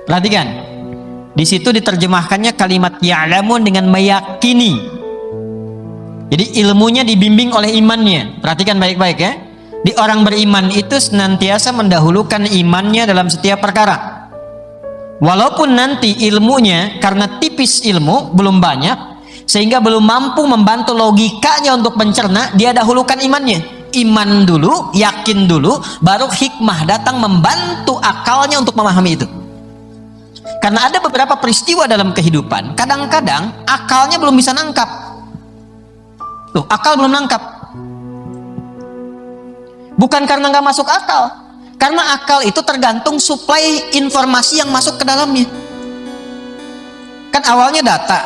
Perhatikan. Di situ diterjemahkannya kalimat ya'lamun dengan meyakini. Jadi ilmunya dibimbing oleh imannya. Perhatikan baik-baik ya. Di orang beriman itu senantiasa mendahulukan imannya dalam setiap perkara. Walaupun nanti ilmunya karena tipis ilmu, belum banyak, sehingga belum mampu membantu logikanya untuk mencerna, dia dahulukan imannya. Iman dulu, yakin dulu, baru hikmah datang membantu akalnya untuk memahami itu. Karena ada beberapa peristiwa dalam kehidupan, kadang-kadang akalnya belum bisa nangkap. Tuh, akal belum nangkap. Bukan karena nggak masuk akal, karena akal itu tergantung suplai informasi yang masuk ke dalamnya. Kan awalnya data,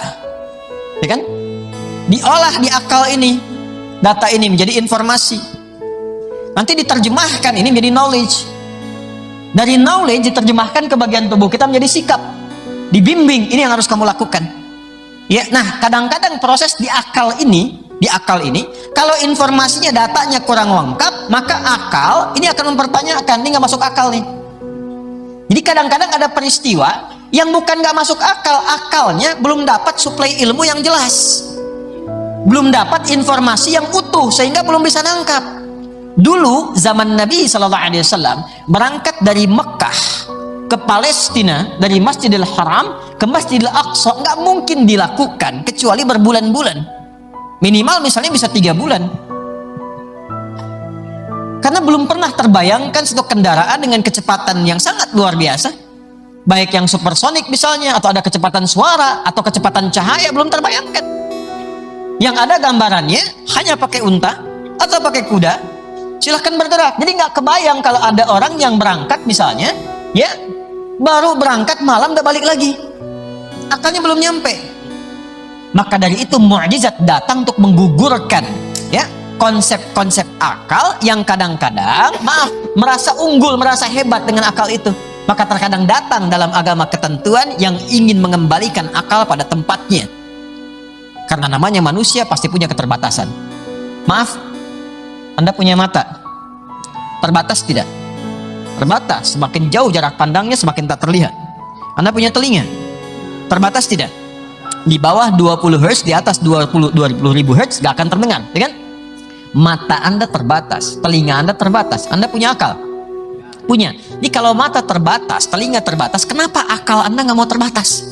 ya kan? Diolah di akal ini, data ini menjadi informasi. Nanti diterjemahkan ini menjadi knowledge. Dari knowledge diterjemahkan ke bagian tubuh kita menjadi sikap. Dibimbing, ini yang harus kamu lakukan. Ya, nah kadang-kadang proses di akal ini, kalau informasinya datanya kurang lengkap, maka akal ini akan mempertanyakan, ini nggak masuk akal nih. Jadi kadang-kadang ada peristiwa yang bukan nggak masuk akal, akalnya belum dapat suplai ilmu yang jelas, belum dapat informasi yang utuh sehingga belum bisa nangkap. Dulu zaman Nabi SAW berangkat dari Mekah ke Palestina, dari Masjidil Haram ke Masjidil Aqsa, nggak mungkin dilakukan kecuali berbulan-bulan, minimal misalnya bisa 3 bulan, karena belum pernah terbayangkan satu kendaraan dengan kecepatan yang sangat luar biasa, baik yang supersonik misalnya, atau ada kecepatan suara atau kecepatan cahaya, belum terbayangkan. Yang ada gambarannya hanya pakai unta atau pakai kuda, silahkan bergerak. Jadi nggak kebayang kalau ada orang yang berangkat misalnya, ya baru berangkat malam udah balik lagi, akalnya belum nyampe. Maka dari itu mukjizat datang untuk menggugurkan ya konsep-konsep akal yang kadang-kadang merasa unggul, merasa hebat dengan akal itu. Maka terkadang datang dalam agama ketentuan yang ingin mengembalikan akal pada tempatnya. Karena namanya manusia pasti punya keterbatasan. Maaf, Anda punya mata, terbatas tidak? Terbatas, semakin jauh jarak pandangnya semakin tak terlihat. Anda punya telinga, terbatas tidak? Di bawah 20 Hz, di atas 20.000 Hz gak akan terdengar, ya kan? Mata Anda terbatas, telinga Anda terbatas, Anda punya akal? Punya. Jadi kalau mata terbatas, telinga terbatas, kenapa akal Anda nggak mau terbatas?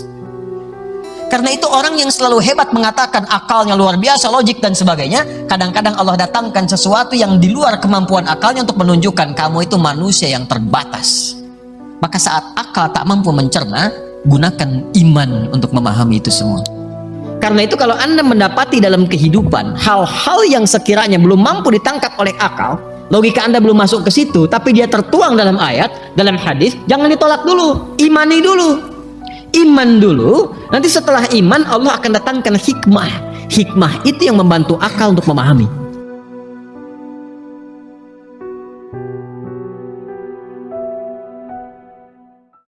Karena itu orang yang selalu hebat mengatakan akalnya luar biasa, logik dan sebagainya, kadang-kadang Allah datangkan sesuatu yang di luar kemampuan akalnya untuk menunjukkan kamu itu manusia yang terbatas. Maka saat akal tak mampu mencerna, gunakan iman untuk memahami itu semua. Karena itu kalau Anda mendapati dalam kehidupan hal-hal yang sekiranya belum mampu ditangkap oleh akal, logika Anda belum masuk ke situ, tapi dia tertuang dalam ayat, dalam hadis, jangan ditolak dulu, imani dulu. Iman dulu, nanti setelah iman Allah akan datangkan hikmah. Hikmah itu yang membantu akal untuk memahami.